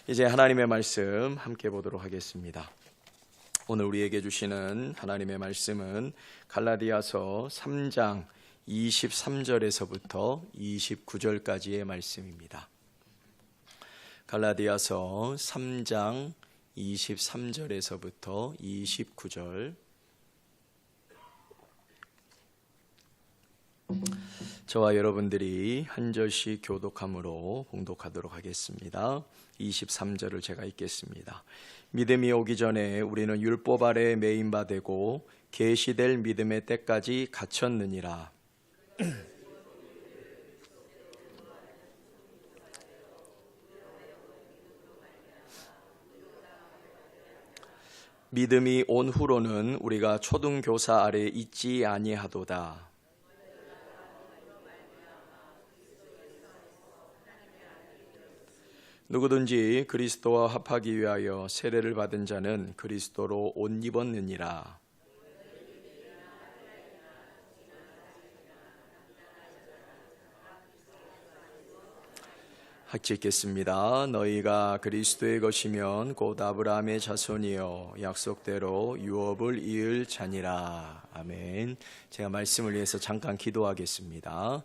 이제 하나님의 말씀 함께 보도록 하겠습니다. 오늘 우리에게 주시는 하나님의 말씀은 갈라디아서 3장 23절에서부터 29절까지의 말씀입니다. 갈라디아서 3장 23절에서부터 29절. 저와 여러분들이 한 절씩 교독함으로 봉독하도록 하겠습니다. 23절을 제가 읽겠습니다. 믿음이 오기 전에 우리는 율법 아래 매인 바 되고 계시될 믿음의 때까지 갇혔느니라. 믿음이 온 후로는 우리가 초등교사 아래 있지 아니하도다. 누구든지 그리스도와 합하기 위하여 세례를 받은 자는 그리스도로 옷 입었느니라. 같이 읽겠습니다. 너희가 그리스도의 것이면 곧 아브라함의 자손이요 약속대로 유업을 이을 자니라. 아멘. 제가 말씀을 위해서 잠깐 기도하겠습니다.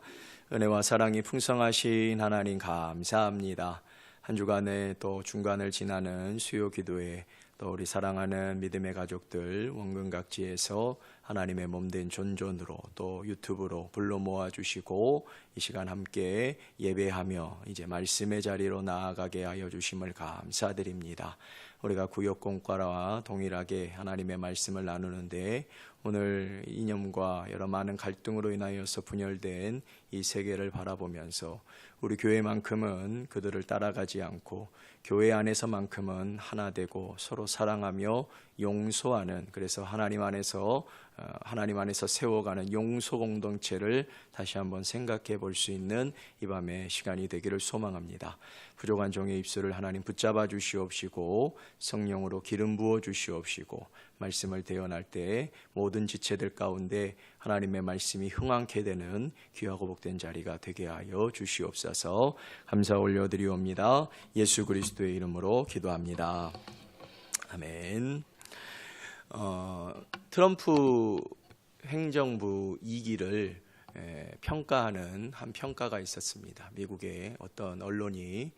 은혜와 사랑이 풍성하신 하나님 감사합니다. 한 주간에 또 중간을 지나는 수요 기도에 또 우리 사랑하는 믿음의 가족들 원근각지에서 하나님의 몸된 존존으로 또 유튜브로 불러 모아주시고 이 시간 함께 예배하며 이제 말씀의 자리로 나아가게 하여 주심을 감사드립니다. 우리가 구역공과와 동일하게 하나님의 말씀을 나누는데 오늘 이념과 여러 많은 갈등으로 인하여서 분열된 이 세계를 바라보면서 우리 교회만큼은 그들을 따라가지 않고 교회 안에서만큼은 하나 되고 서로 사랑하며 용서하는, 그래서 하나님 안에서 세워가는 용서 공동체를 다시 한번 생각해 볼 수 있는 이 밤의 시간이 되기를 소망합니다. 부족한 종의 입술을 하나님 붙잡아 주시옵시고 성령으로 기름 부어 주시옵시고 말씀을 대언할 때 모든 지체들 가운데 하나님의 말씀이 흥황케 되는 귀하고 복된 자리가 되게 하여 주시옵소서. 감사 올려드리옵니다. 예수 그리스도의 이름으로 기도합니다. 아멘. 트럼프 행정부 2기를 평가하는 한 평가가 있었습니다. 미국의 어떤 언론이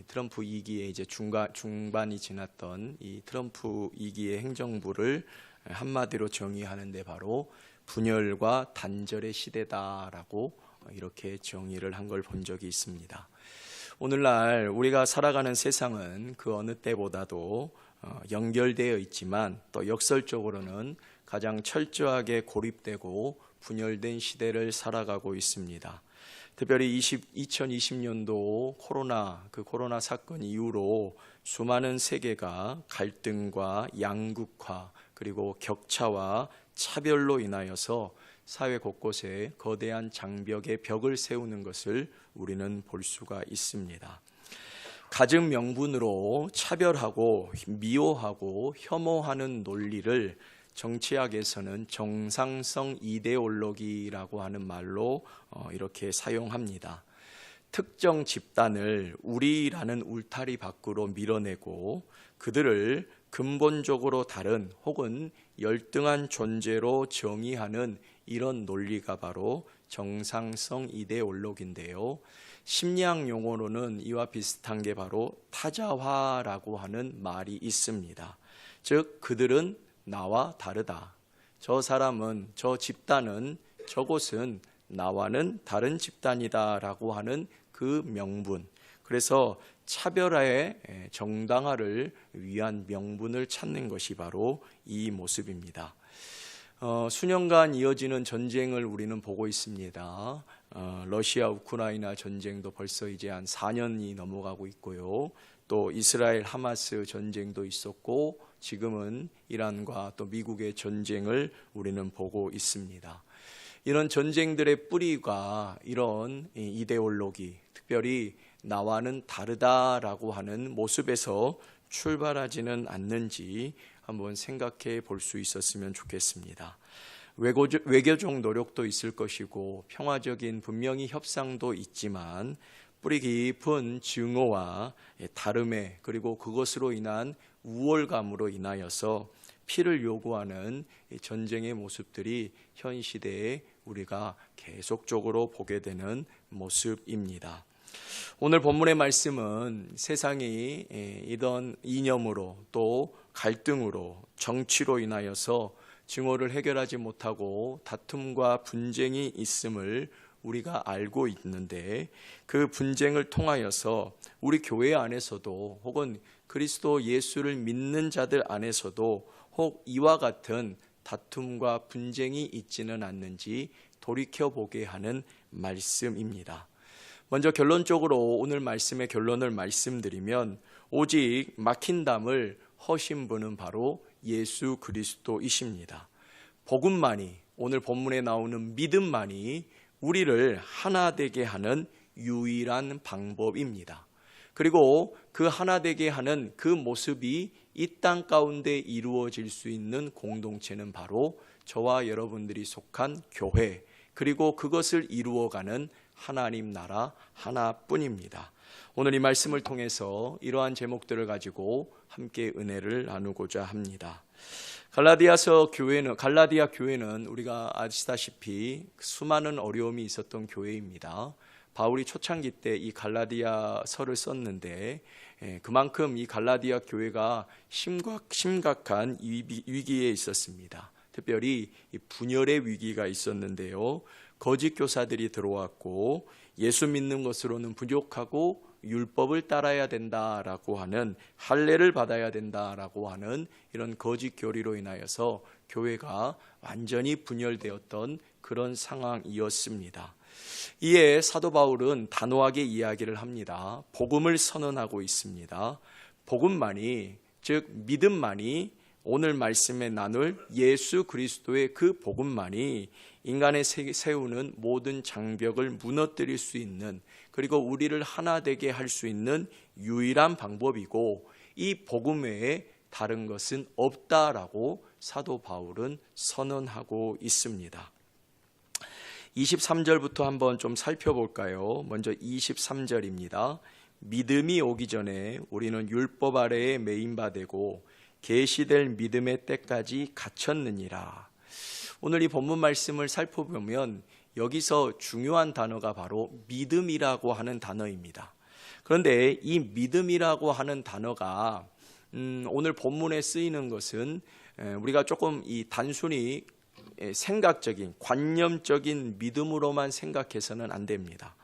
트럼프 2기의 이제 중반이 지났던 이 트럼프 2기의 행정부를 한마디로 정의하는데 바로 분열과 단절의 시대다라고 이렇게 정의를 한 걸 본 적이 있습니다. 오늘날 우리가 살아가는 세상은 그 어느 때보다도 연결되어 있지만 또 역설적으로는 가장 철저하게 고립되고 분열된 시대를 살아가고 있습니다. 특별히 2020년도 코로나 사건 이후로 수많은 세계가 갈등과 양극화 그리고 격차와 차별로 인하여서 사회 곳곳에 거대한 장벽의 벽을 세우는 것을 우리는 볼 수가 있습니다. 가진 명분으로 차별하고 미워하고 혐오하는 논리를 정치학에서는 정상성 이데올로기라고 하는 말로 이렇게 사용합니다. 특정 집단을 우리라는 울타리 밖으로 밀어내고 그들을 근본적으로 다른 혹은 열등한 존재로 정의하는 이런 논리가 바로 정상성 이데올로기인데요. 심리학 용어로는 이와 비슷한 게 바로 타자화라고 하는 말이 있습니다. 즉 그들은 나와 다르다. 저 사람은, 저 집단은, 저곳은 나와는 다른 집단이다라고 하는 그 명분. 그래서 차별화의 정당화를 위한 명분을 찾는 것이 바로 이 모습입니다. 수년간 이어지는 전쟁을 우리는 보고 있습니다. 러시아 우크라이나 전쟁도 벌써 이제 한 4년이 넘어가고 있고요. 또 이스라엘 하마스 전쟁도 있었고 지금은 이란과 또 미국의 전쟁을 우리는 보고 있습니다. 이런 전쟁들의 뿌리가 이런 이데올로기, 특별히 나와는 다르다라고 하는 모습에서 출발하지는 않는지 한번 생각해 볼 수 있었으면 좋겠습니다. 외교적 노력도 있을 것이고 평화적인 분명히 협상도 있지만 뿌리 깊은 증오와 다름에 그리고 그것으로 인한 우월감으로 인하여서 피를 요구하는 전쟁의 모습들이 현 시대에 우리가 계속적으로 보게 되는 모습입니다. 오늘 본문의 말씀은 세상이 이런 이념으로 또 갈등으로 정치로 인하여서 증오를 해결하지 못하고 다툼과 분쟁이 있음을 우리가 알고 있는데, 그 분쟁을 통하여서 우리 교회 안에서도 혹은 그리스도 예수를 믿는 자들 안에서도 혹 이와 같은 다툼과 분쟁이 있지는 않는지 돌이켜보게 하는 말씀입니다. 먼저 결론적으로 오늘 말씀의 결론을 말씀드리면, 오직 막힌 담을 허신 분은 바로 예수 그리스도이십니다. 복음만이, 오늘 본문에 나오는 믿음만이 우리를 하나 되게 하는 유일한 방법입니다. 그리고 그 하나 되게 하는 그 모습이 이 땅 가운데 이루어질 수 있는 공동체는 바로 저와 여러분들이 속한 교회, 그리고 그것을 이루어가는 하나님 나라 하나뿐입니다. 오늘 이 말씀을 통해서 이러한 제목들을 가지고 함께 은혜를 나누고자 합니다. 갈라디아 교회는 우리가 아시다시피 수많은 어려움이 있었던 교회입니다. 바울이 초창기 때 이 갈라디아서를 썼는데 그만큼 이 갈라디아 교회가 심각한 위기에 있었습니다. 특별히 분열의 위기가 있었는데요. 거짓 교사들이 들어왔고 예수 믿는 것으로는 부족하고 율법을 따라야 된다라고 하는, 할례를 받아야 된다라고 하는 이런 거짓 교리로 인하여서 교회가 완전히 분열되었던 그런 상황이었습니다. 이에 사도 바울은 단호하게 이야기를 합니다. 복음을 선언하고 있습니다. 복음만이, 즉 믿음만이, 오늘 말씀에 나눌 예수 그리스도의 그 복음만이 인간의 세우는 모든 장벽을 무너뜨릴 수 있는, 그리고 우리를 하나 되게 할 수 있는 유일한 방법이고, 이 복음 외에 다른 것은 없다라고 사도 바울은 선언하고 있습니다. 23절부터 한번 좀 살펴볼까요? 먼저 23절입니다. 믿음이 오기 전에 우리는 율법 아래에 매인바 되고 계시될 믿음의 때까지 갇혔느니라. 오늘 이 본문 말씀을 살펴보면 여기서 중요한 단어가 바로 믿음이라고 하는 단어입니다. 그런데 이 믿음이라고 하는 단어가 오늘 본문에 쓰이는 것은 우리가 조금 이 단순히 생각적인, 관념적인 믿음으로만 생각해서는 안 됩니다.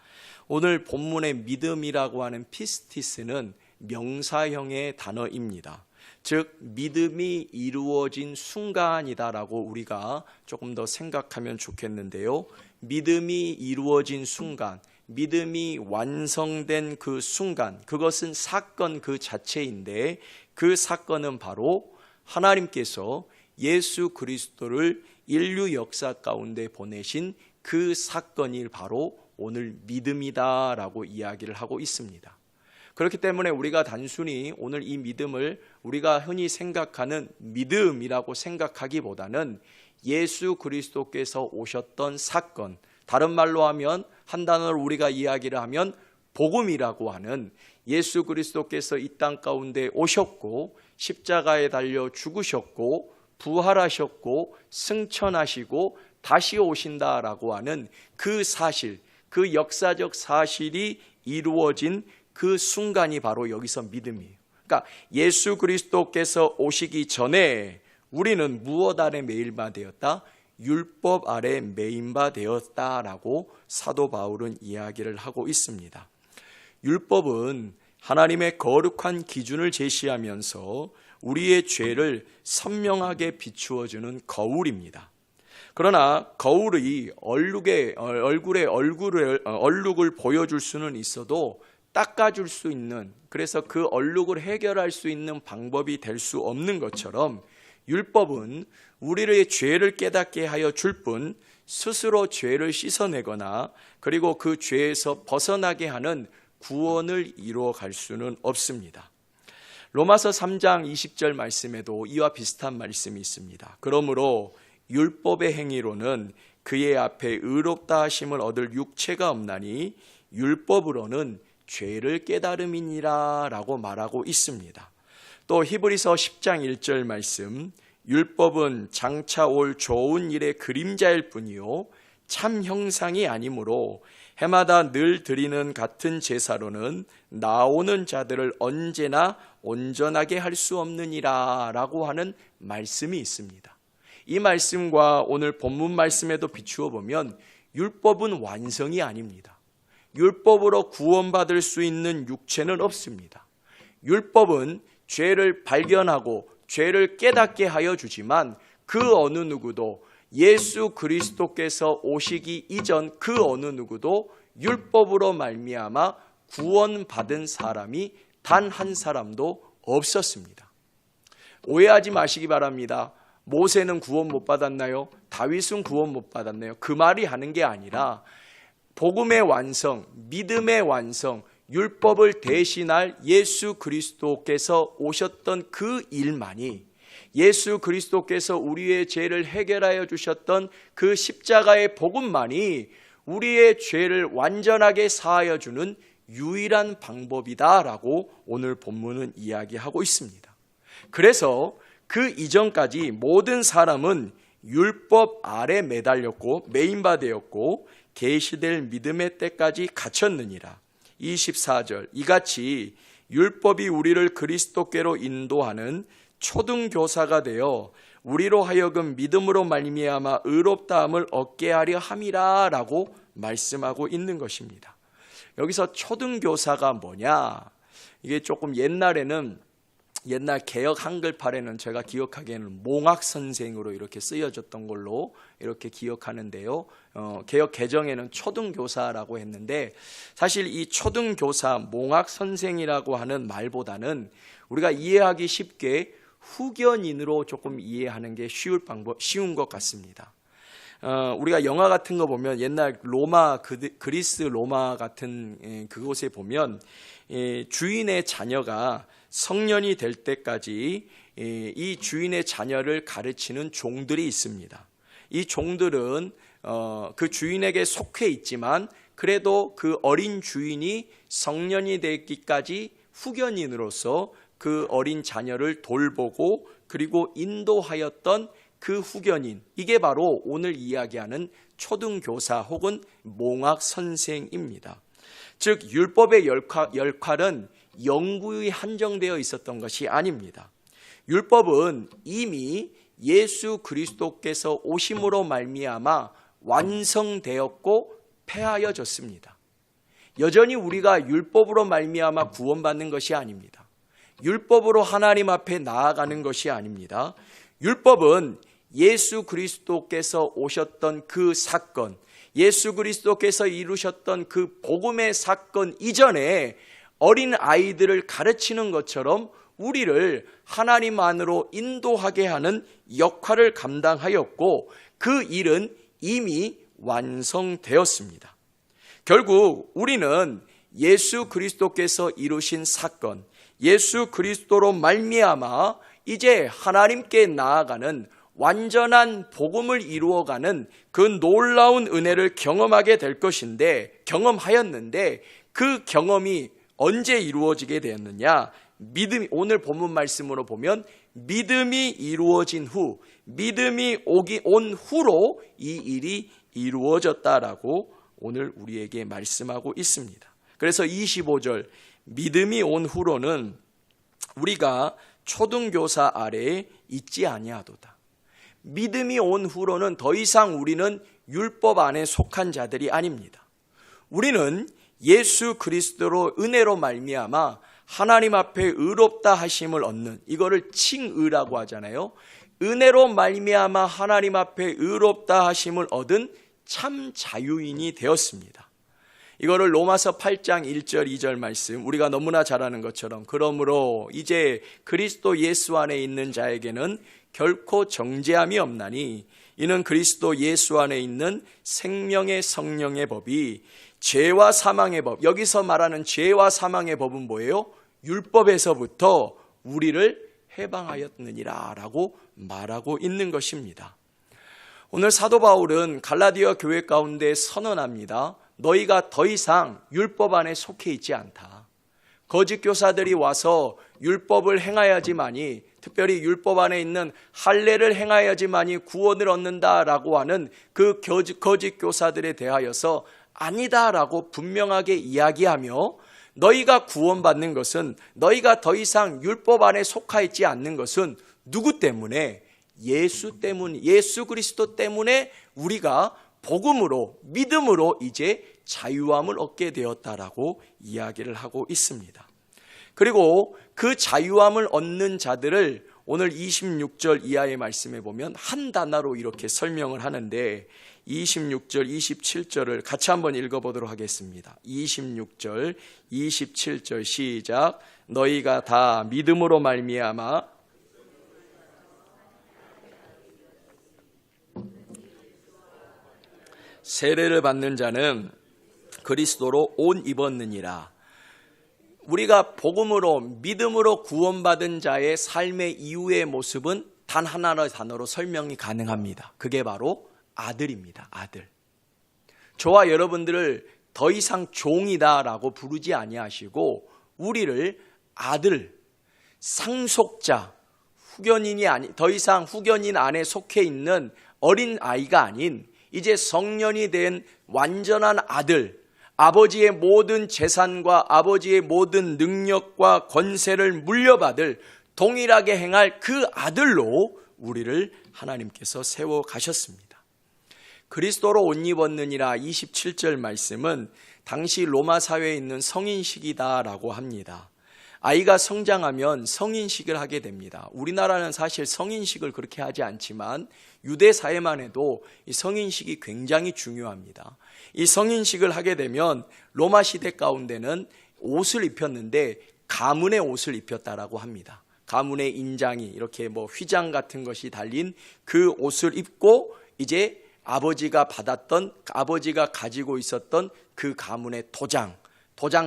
오늘 본문의 믿음이라고 하는 피스티스는 명사형의 단어입니다. 즉 믿음이 이루어진 순간이다라고 우리가 조금 더 생각하면 좋겠는데요. 믿음이 이루어진 순간, 믿음이 완성된 그 순간, 그것은 사건 그 자체인데, 그 사건은 바로 하나님께서 예수 그리스도를 인류 역사 가운데 보내신 그 사건이 바로 오늘 믿음이다라고 이야기를 하고 있습니다. 그렇기 때문에 우리가 단순히 오늘 이 믿음을 우리가 흔히 생각하는 믿음이라고 생각하기보다는 예수 그리스도께서 오셨던 사건, 다른 말로 하면, 한 단어로 우리가 이야기를 하면 복음이라고 하는, 예수 그리스도께서 이 땅 가운데 오셨고 십자가에 달려 죽으셨고 부활하셨고 승천하시고 다시 오신다라고 하는 그 사실, 그 역사적 사실이 이루어진 그 순간이 바로 여기서 믿음이에요. 그러니까 예수 그리스도께서 오시기 전에 우리는 무엇 아래 매인바 되었다? 율법 아래 매인바 되었다라고 사도 바울은 이야기를 하고 있습니다. 율법은 하나님의 거룩한 기준을 제시하면서 우리의 죄를 선명하게 비추어주는 거울입니다. 그러나 거울이 얼룩을 보여줄 수는 있어도 닦아줄 수 있는, 그래서 그 얼룩을 해결할 수 있는 방법이 될 수 없는 것처럼 율법은 우리의 죄를 깨닫게 하여 줄 뿐 스스로 죄를 씻어내거나 그리고 그 죄에서 벗어나게 하는 구원을 이루어 갈 수는 없습니다. 로마서 3장 20절 말씀에도 이와 비슷한 말씀이 있습니다. 그러므로 율법의 행위로는 그의 앞에 의롭다 하심을 얻을 육체가 없나니 율법으로는 죄를 깨달음이니라 라고 말하고 있습니다. 또 히브리서 10장 1절 말씀, 율법은 장차 올 좋은 일의 그림자일 뿐이요 참 형상이 아니므로 해마다 늘 드리는 같은 제사로는 나오는 자들을 언제나 온전하게 할 수 없느니라 라고 하는 말씀이 있습니다. 이 말씀과 오늘 본문 말씀에도 비추어 보면 율법은 완성이 아닙니다. 율법으로 구원받을 수 있는 육체는 없습니다. 율법은 죄를 발견하고 죄를 깨닫게 하여 주지만 그 어느 누구도 예수 그리스도께서 오시기 이전 그 어느 누구도 율법으로 말미암아 구원받은 사람이 단 한 사람도 없었습니다. 오해하지 마시기 바랍니다. 모세는 구원 못 받았나요? 다윗은 구원 못 받았나요? 그 말이 하는 게 아니라 복음의 완성, 믿음의 완성, 율법을 대신할 예수 그리스도께서 오셨던 그 일만이, 예수 그리스도께서 우리의 죄를 해결하여 주셨던 그 십자가의 복음만이 우리의 죄를 완전하게 사하여 주는 유일한 방법이다라고 오늘 본문은 이야기하고 있습니다. 그래서 그 이전까지 모든 사람은 율법 아래 매달렸고 매인바되었고 계시될 믿음의 때까지 갇혔느니라. 24절, 이같이 율법이 우리를 그리스도께로 인도하는 초등교사가 되어 우리로 하여금 믿음으로 말미암아 의롭다함을 얻게 하려 함이라 라고 말씀하고 있는 것입니다. 여기서 초등교사가 뭐냐? 이게 조금 옛날 개역 한글판에는 제가 기억하기에는 몽학선생으로 이렇게 쓰여졌던 걸로 이렇게 기억하는데요. 개역 개정에는 초등교사라고 했는데 사실 이 초등교사, 몽학선생이라고 하는 말보다는 우리가 이해하기 쉽게 후견인으로 조금 이해하는 게 쉬운 것 같습니다. 우리가 영화 같은 거 보면 옛날 그리스 로마 같은 그곳에 보면 주인의 자녀가 성년이 될 때까지 이 주인의 자녀를 가르치는 종들이 있습니다. 이 종들은 그 주인에게 속해 있지만 그래도 그 어린 주인이 성년이 되기까지 후견인으로서 그 어린 자녀를 돌보고 그리고 인도하였던 그 후견인, 이게 바로 오늘 이야기하는 초등교사 혹은 몽학선생입니다. 즉 율법의 역할은 영구히 한정되어 있었던 것이 아닙니다. 율법은 이미 예수 그리스도께서 오심으로 말미암아 완성되었고 폐하여졌습니다. 여전히 우리가 율법으로 말미암아 구원받는 것이 아닙니다. 율법으로 하나님 앞에 나아가는 것이 아닙니다. 율법은 예수 그리스도께서 오셨던 그 사건, 예수 그리스도께서 이루셨던 그 복음의 사건 이전에 어린 아이들을 가르치는 것처럼 우리를 하나님 안으로 인도하게 하는 역할을 감당하였고 그 일은 이미 완성되었습니다. 결국 우리는 예수 그리스도께서 이루신 사건, 예수 그리스도로 말미암아 이제 하나님께 나아가는 완전한 복음을 이루어가는 그 놀라운 은혜를 경험하게 될 것인데, 경험하였는데 그 경험이 언제 이루어지게 되었느냐? 오늘 본문 말씀으로 보면 믿음이 이루어진 후, 믿음이 온 후로 이 일이 이루어졌다라고 오늘 우리에게 말씀하고 있습니다. 그래서 25절, 믿음이 온 후로는 우리가 초등교사 아래에 있지 아니하도다. 믿음이 온 후로는 더 이상 우리는 율법 안에 속한 자들이 아닙니다. 우리는 예수 그리스도로 은혜로 말미암아 하나님 앞에 의롭다 하심을 얻는, 이거를 칭의라고 하잖아요. 은혜로 말미암아 하나님 앞에 의롭다 하심을 얻은 참 자유인이 되었습니다. 이거를 로마서 8장 1절 2절 말씀, 우리가 너무나 잘 아는 것처럼 그러므로 이제 그리스도 예수 안에 있는 자에게는 결코 정죄함이 없나니 이는 그리스도 예수 안에 있는 생명의 성령의 법이 죄와 사망의 법, 여기서 말하는 죄와 사망의 법은 뭐예요? 율법에서부터 우리를 해방하였느니라 라고 말하고 있는 것입니다. 오늘 사도 바울은 갈라디아 교회 가운데 선언합니다. 너희가 더 이상 율법 안에 속해 있지 않다. 거짓 교사들이 와서 율법을 행하여야지만이, 특별히 율법 안에 있는 할례를 행하여야지만이 구원을 얻는다라고 하는 그 거짓 교사들에 대하여서 아니다라고 분명하게 이야기하며, 너희가 구원받는 것은, 너희가 더 이상 율법 안에 속하 있지 않는 것은 누구 때문에? 예수 때문, 예수 그리스도 때문에 우리가 복음으로, 믿음으로 이제 자유함을 얻게 되었다라고 이야기를 하고 있습니다. 그리고 그 자유함을 얻는 자들을 오늘 26절 이하의 말씀에 보면 한 단어로 이렇게 설명을 하는데, 26절, 27절을 같이 한번 읽어보도록 하겠습니다. 26절, 27절 시작. 너희가 다 믿음으로 말미암아 세례를 받는 자는 그리스도로 옷 입었느니라. 우리가 복음으로, 믿음으로 구원받은 자의 삶의 이후의 모습은 단 하나의 단어로 설명이 가능합니다. 그게 바로 아들입니다. 아들. 저와 여러분들을 더 이상 종이다라고 부르지 아니하시고 우리를 아들, 상속자, 후견인이 아닌, 더 이상 후견인 안에 속해 있는 어린 아이가 아닌 이제 성년이 된 완전한 아들, 아버지의 모든 재산과 아버지의 모든 능력과 권세를 물려받을, 동일하게 행할 그 아들로 우리를 하나님께서 세워 가셨습니다. 그리스도로 옷 입었느니라 27절 말씀은 당시 로마 사회에 있는 성인식이다라고 합니다. 아이가 성장하면 성인식을 하게 됩니다. 우리나라는 사실 성인식을 그렇게 하지 않지만 유대 사회만 해도 이 성인식이 굉장히 중요합니다. 이 성인식을 하게 되면 로마 시대 가운데는 옷을 입혔는데 가문의 옷을 입혔다라고 합니다. 가문의 인장이 이렇게 휘장 같은 것이 달린 그 옷을 입고 이제 아버지가 받았던, 아버지가 가지고 있었던 그 가문의 도장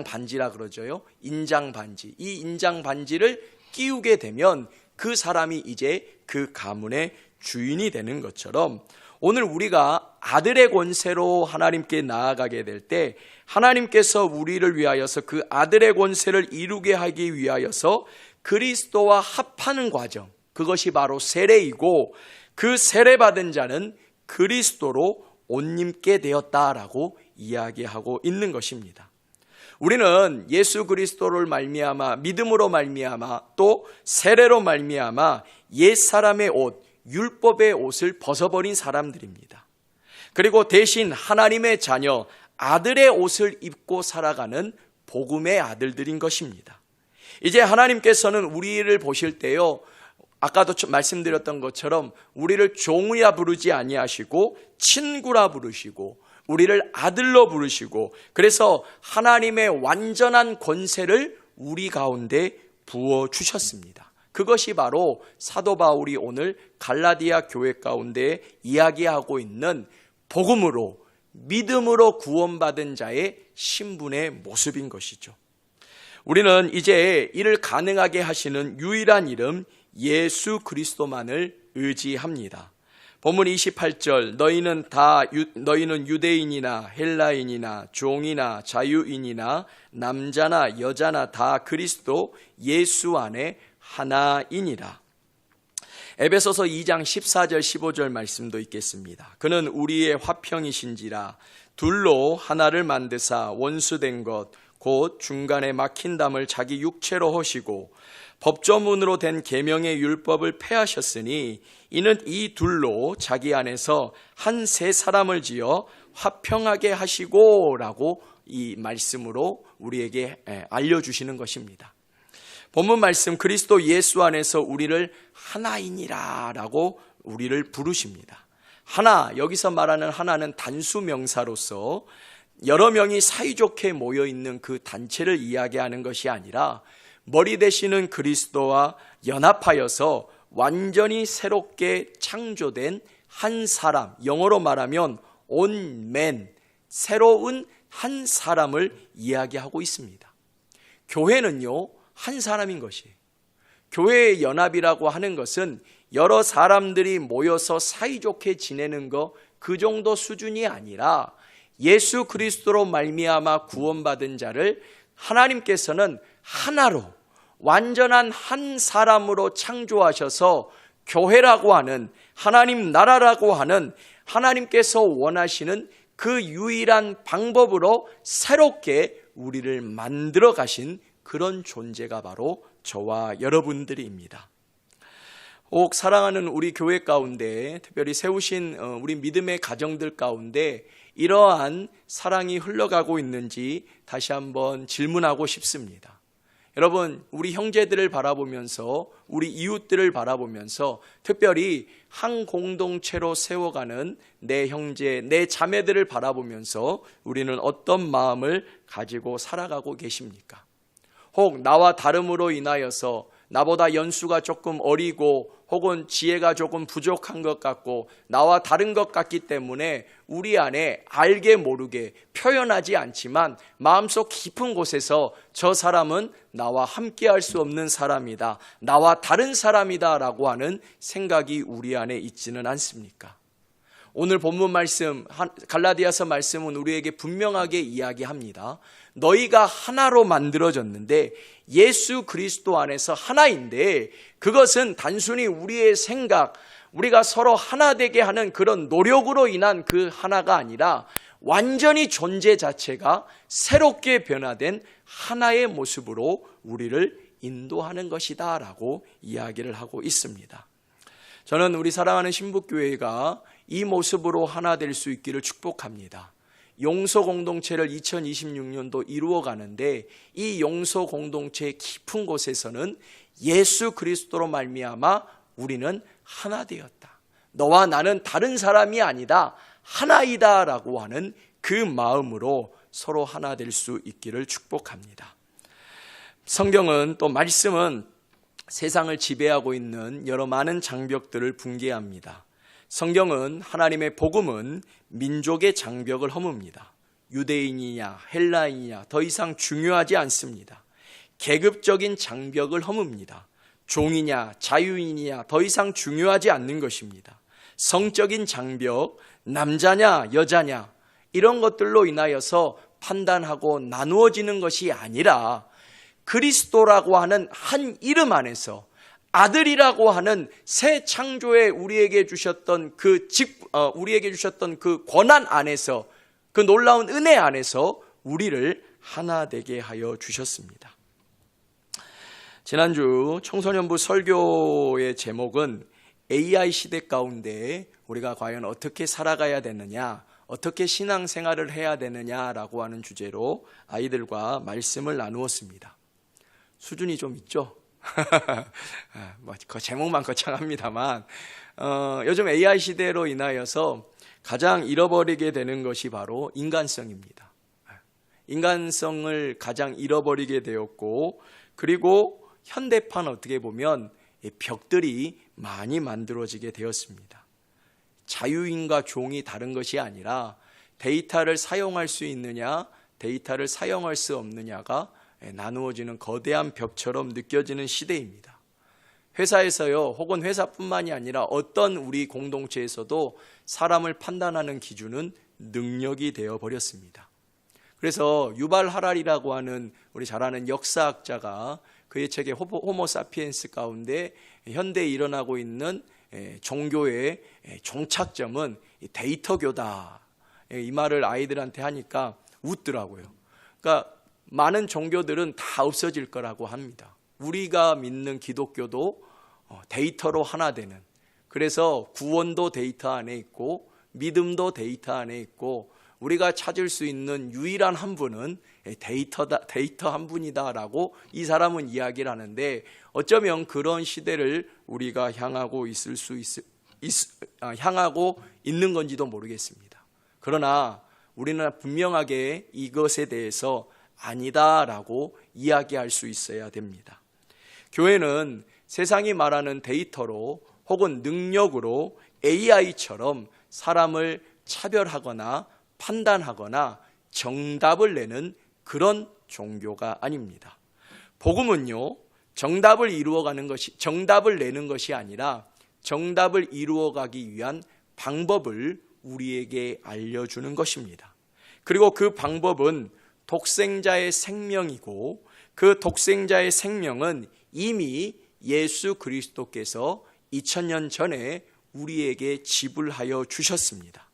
반지라 그러죠요. 인장 반지. 이 인장 반지를 끼우게 되면 그 사람이 이제 그 가문의 주인이 되는 것처럼, 오늘 우리가 아들의 권세로 하나님께 나아가게 될 때 하나님께서 우리를 위하여서 그 아들의 권세를 이루게 하기 위하여서 그리스도와 합하는 과정, 그것이 바로 세례이고, 그 세례받은 자는 그리스도로 옷 입게 되었다라고 이야기하고 있는 것입니다. 우리는 예수 그리스도를 말미암아, 믿음으로 말미암아, 또 세례로 말미암아 옛사람의 옷, 율법의 옷을 벗어버린 사람들입니다. 그리고 대신 하나님의 자녀, 아들의 옷을 입고 살아가는 복음의 아들들인 것입니다. 이제 하나님께서는 우리를 보실 때요, 아까도 말씀드렸던 것처럼 우리를 종이라 부르지 아니하시고 친구라 부르시고 우리를 아들로 부르시고, 그래서 하나님의 완전한 권세를 우리 가운데 부어주셨습니다. 그것이 바로 사도 바울이 오늘 갈라디아 교회 가운데 이야기하고 있는 복음으로, 믿음으로 구원받은 자의 신분의 모습인 것이죠. 우리는 이제 이를 가능하게 하시는 유일한 이름 예수 그리스도만을 의지합니다. 본문 28절, 너희는 유대인이나 헬라인이나 종이나 자유인이나 남자나 여자나 다 그리스도 예수 안에 하나이니라. 에베소서 2장 14절 15절 말씀도 있겠습니다. 그는 우리의 화평이신지라 둘로 하나를 만드사 원수된 것 곧 중간에 막힌 담을 자기 육체로 하시고 법조문으로 된 계명의 율법을 폐하셨으니 이는 이 둘로 자기 안에서 한 세 사람을 지어 화평하게 하시고 라고 이 말씀으로 우리에게 알려주시는 것입니다. 본문 말씀, 그리스도 예수 안에서 우리를 하나이니라 라고 우리를 부르십니다. 하나, 여기서 말하는 하나는 단수 명사로서 여러 명이 사이좋게 모여있는 그 단체를 이야기하는 것이 아니라 머리 되시는 그리스도와 연합하여서 완전히 새롭게 창조된 한 사람, 영어로 말하면 on man, 새로운 한 사람을 이야기하고 있습니다. 교회는요, 한 사람인 것이에요. 교회의 연합이라고 하는 것은 여러 사람들이 모여서 사이좋게 지내는 거, 그 정도 수준이 아니라 예수 그리스도로 말미암아 구원받은 자를 하나님께서는 하나로 완전한 한 사람으로 창조하셔서 교회라고 하는 하나님 나라라고 하는 하나님께서 원하시는 그 유일한 방법으로 새롭게 우리를 만들어 가신 그런 존재가 바로 저와 여러분들입니다. 혹 사랑하는 우리 교회 가운데 특별히 세우신 우리 믿음의 가정들 가운데 이러한 사랑이 흘러가고 있는지 다시 한번 질문하고 싶습니다. 여러분, 우리 형제들을 바라보면서 우리 이웃들을 바라보면서 특별히 한 공동체로 세워가는 내 형제, 내 자매들을 바라보면서 우리는 어떤 마음을 가지고 살아가고 계십니까? 혹 나와 다름으로 인하여서 나보다 연수가 조금 어리고 혹은 지혜가 조금 부족한 것 같고 나와 다른 것 같기 때문에 우리 안에 알게 모르게 표현하지 않지만 마음속 깊은 곳에서 저 사람은 나와 함께할 수 없는 사람이다, 나와 다른 사람이다 라고 하는 생각이 우리 안에 있지는 않습니까? 오늘 본문 말씀 갈라디아서 말씀은 우리에게 분명하게 이야기합니다. 너희가 하나로 만들어졌는데 예수 그리스도 안에서 하나인데 그것은 단순히 우리의 생각, 우리가 서로 하나 되게 하는 그런 노력으로 인한 그 하나가 아니라 완전히 존재 자체가 새롭게 변화된 하나의 모습으로 우리를 인도하는 것이다 라고 이야기를 하고 있습니다. 저는 우리 사랑하는 신북교회가 이 모습으로 하나 될 수 있기를 축복합니다. 용서 공동체를 2026년도 이루어가는데 이 용서 공동체의 깊은 곳에서는 예수 그리스도로 말미암아 우리는 하나 되었다. 너와 나는 다른 사람이 아니다. 하나이다 라고 하는 그 마음으로 서로 하나 될 수 있기를 축복합니다. 성경은 또 말씀은 세상을 지배하고 있는 여러 많은 장벽들을 붕괴합니다. 성경은 하나님의 복음은 민족의 장벽을 허뭅니다. 유대인이냐 헬라인이냐 더 이상 중요하지 않습니다. 계급적인 장벽을 허뭅니다. 종이냐 자유인이냐 더 이상 중요하지 않는 것입니다. 성적인 장벽, 남자냐 여자냐 이런 것들로 인하여서 판단하고 나누어지는 것이 아니라 그리스도라고 하는 한 이름 안에서 아들이라고 하는 새 창조에 우리에게 주셨던 우리에게 주셨던 그 권한 안에서 그 놀라운 은혜 안에서 우리를 하나 되게 하여 주셨습니다. 지난주 청소년부 설교의 제목은 AI 시대 가운데 우리가 과연 어떻게 살아가야 되느냐, 어떻게 신앙생활을 해야 되느냐라고 하는 주제로 아이들과 말씀을 나누었습니다. 수준이 좀 있죠? 그 제목만 거창합니다만 요즘 AI 시대로 인하여서 가장 잃어버리게 되는 것이 바로 인간성입니다. 인간성을 가장 잃어버리게 되었고 그리고 현대판 어떻게 보면 벽들이 많이 만들어지게 되었습니다. 자유인과 종이 다른 것이 아니라 데이터를 사용할 수 있느냐 데이터를 사용할 수 없느냐가 나누어지는 거대한 벽처럼 느껴지는 시대입니다. 회사에서요, 혹은 회사뿐만이 아니라 어떤 우리 공동체에서도 사람을 판단하는 기준은 능력이 되어버렸습니다. 그래서 유발 하랄이라고 하는 우리 잘 아는 역사학자가 그의 책의 호모 사피엔스 가운데 현대에 일어나고 있는 종교의 종착점은 데이터교다. 이 말을 아이들한테 하니까 웃더라고요. 그러니까 많은 종교들은 다 없어질 거라고 합니다. 우리가 믿는 기독교도 데이터로 하나 되는, 그래서 구원도 데이터 안에 있고 믿음도 데이터 안에 있고 우리가 찾을 수 있는 유일한 한 분은 데이터 한 분이다라고 이 사람은 이야기를 하는데 어쩌면 그런 시대를 우리가 향하고 향하고 있는 건지도 모르겠습니다. 그러나 우리는 분명하게 이것에 대해서 아니다라고 이야기할 수 있어야 됩니다. 교회는 세상이 말하는 데이터로 혹은 능력으로 AI처럼 사람을 차별하거나 판단하거나 정답을 내는 그런 종교가 아닙니다. 복음은요, 정답을 내는 것이 아니라 정답을 이루어가기 위한 방법을 우리에게 알려주는 것입니다. 그리고 그 방법은 독생자의 생명이고, 그 독생자의 생명은 이미 예수 그리스도께서 2000년 전에 우리에게 지불하여 주셨습니다.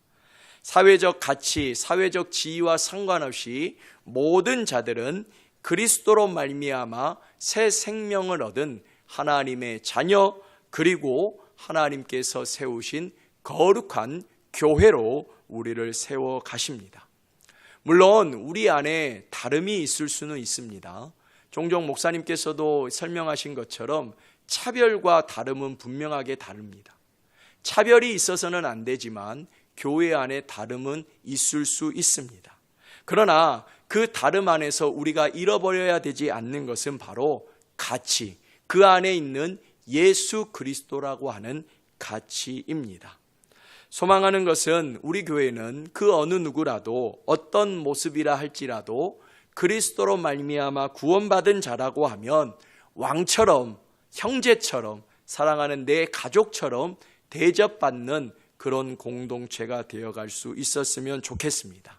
사회적 가치, 사회적 지위와 상관없이 모든 자들은 그리스도로 말미암아 새 생명을 얻은 하나님의 자녀, 그리고 하나님께서 세우신 거룩한 교회로 우리를 세워 가십니다. 물론 우리 안에 다름이 있을 수는 있습니다. 종종 목사님께서도 설명하신 것처럼 차별과 다름은 분명하게 다릅니다. 차별이 있어서는 안 되지만 교회 안에 다름은 있을 수 있습니다. 그러나 그 다름 안에서 우리가 잃어버려야 되지 않는 것은 바로 가치, 그 안에 있는 예수 그리스도라고 하는 가치입니다. 소망하는 것은 우리 교회는 그 어느 누구라도 어떤 모습이라 할지라도 그리스도로 말미암아 구원받은 자라고 하면 왕처럼, 형제처럼, 사랑하는 내 가족처럼 대접받는 그런 공동체가 되어갈 수 있었으면 좋겠습니다.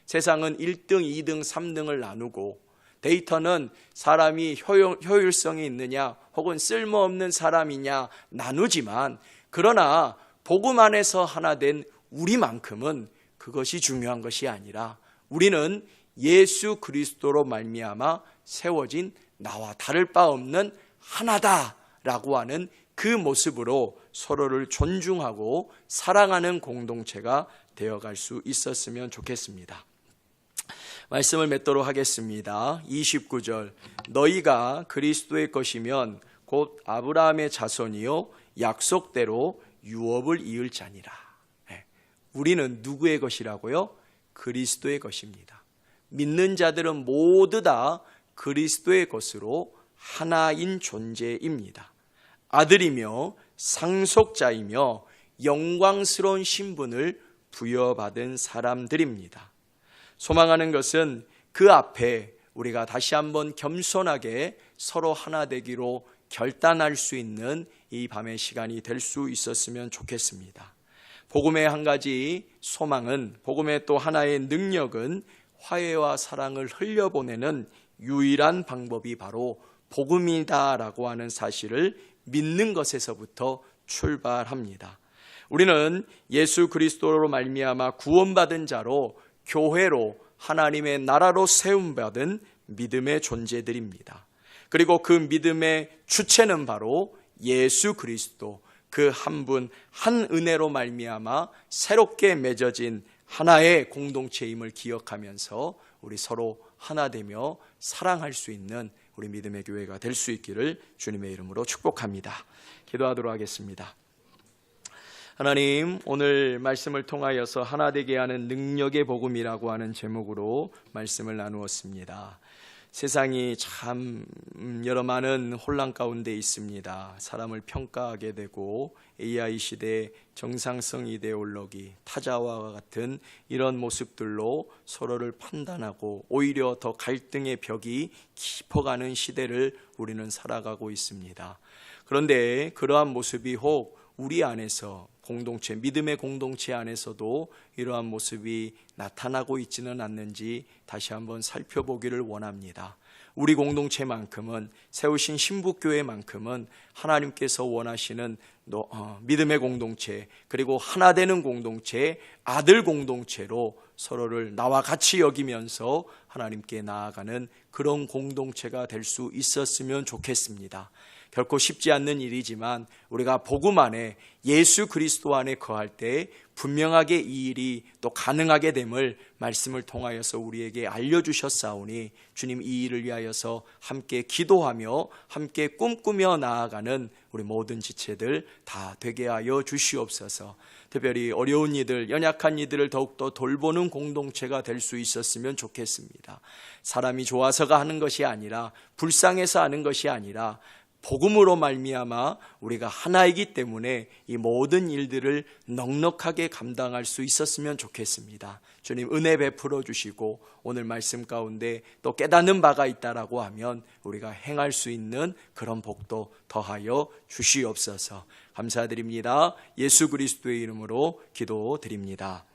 세상은 1등, 2등, 3등을 나누고, 데이터는 사람이 효율성이 있느냐 혹은 쓸모없는 사람이냐 나누지만, 그러나 복음 안에서 하나 된 우리만큼은 그것이 중요한 것이 아니라 우리는 예수 그리스도로 말미암아 세워진 나와 다를 바 없는 하나다라고 하는 그 모습으로 서로를 존중하고 사랑하는 공동체가 되어갈 수 있었으면 좋겠습니다. 말씀을 맺도록 하겠습니다. 29절, 너희가 그리스도의 것이면 곧 아브라함의 자손이요 약속대로 유업을 이을 자니라. 우리는 누구의 것이라고요? 그리스도의 것입니다. 믿는 자들은 모두 다 그리스도의 것으로 하나인 존재입니다. 아들이며 상속자이며 영광스러운 신분을 부여받은 사람들입니다. 소망하는 것은 그 앞에 우리가 다시 한번 겸손하게 서로 하나 되기로 결단할 수 있는 이 밤의 시간이 될 수 있었으면 좋겠습니다. 복음의 한 가지 소망은, 복음의 또 하나의 능력은 화해와 사랑을 흘려보내는 유일한 방법이 바로 복음이다라고 하는 사실을 믿는 것에서부터 출발합니다. 우리는 예수 그리스도로 말미암아 구원받은 자로 교회로 하나님의 나라로 세움받은 믿음의 존재들입니다. 그리고 그 믿음의 주체는 바로 예수 그리스도, 그 한 분, 한 은혜로 말미암아 새롭게 맺어진 하나의 공동체임을 기억하면서 우리 서로 하나 되며 사랑할 수 있는 우리 믿음의 교회가 될 수 있기를 주님의 이름으로 축복합니다. 기도하도록 하겠습니다. 하나님, 오늘 말씀을 통하여서 하나 되게 하는 능력의 복음이라고 하는 제목으로 말씀을 나누었습니다. 세상이 참 여러 많은 혼란 가운데 있습니다. 사람을 평가하게 되고 AI 시대의 정상성 이데올로기, 타자와 같은 이런 모습들로 서로를 판단하고 오히려 더 갈등의 벽이 깊어가는 시대를 우리는 살아가고 있습니다. 그런데 그러한 모습이 혹 우리 안에서 공동체, 믿음의 공동체 안에서도 이러한 모습이 나타나고 있지는 않는지 다시 한번 살펴보기를 원합니다. 우리 공동체만큼은, 세우신 신북교회만큼은 하나님께서 원하시는 믿음의 공동체, 그리고 하나 되는 공동체, 아들 공동체로 서로를 나와 같이 여기면서 하나님께 나아가는 그런 공동체가 될 수 있었으면 좋겠습니다. 결코 쉽지 않는 일이지만 우리가 복음 안에 예수 그리스도 안에 거할 때 분명하게 이 일이 또 가능하게 됨을 말씀을 통하여서 우리에게 알려주셨사오니 주님, 이 일을 위하여서 함께 기도하며 함께 꿈꾸며 나아가는 우리 모든 지체들 다 되게 하여 주시옵소서. 특별히 어려운 이들, 연약한 이들을 더욱더 돌보는 공동체가 될 수 있었으면 좋겠습니다. 사람이 좋아서가 하는 것이 아니라, 불쌍해서 하는 것이 아니라 복음으로 말미암아 우리가 하나이기 때문에 이 모든 일들을 넉넉하게 감당할 수 있었으면 좋겠습니다. 주님, 은혜 베풀어 주시고 오늘 말씀 가운데 또 깨닫는 바가 있다라고 하면 우리가 행할 수 있는 그런 복도 더하여 주시옵소서. 감사드립니다. 예수 그리스도의 이름으로 기도드립니다.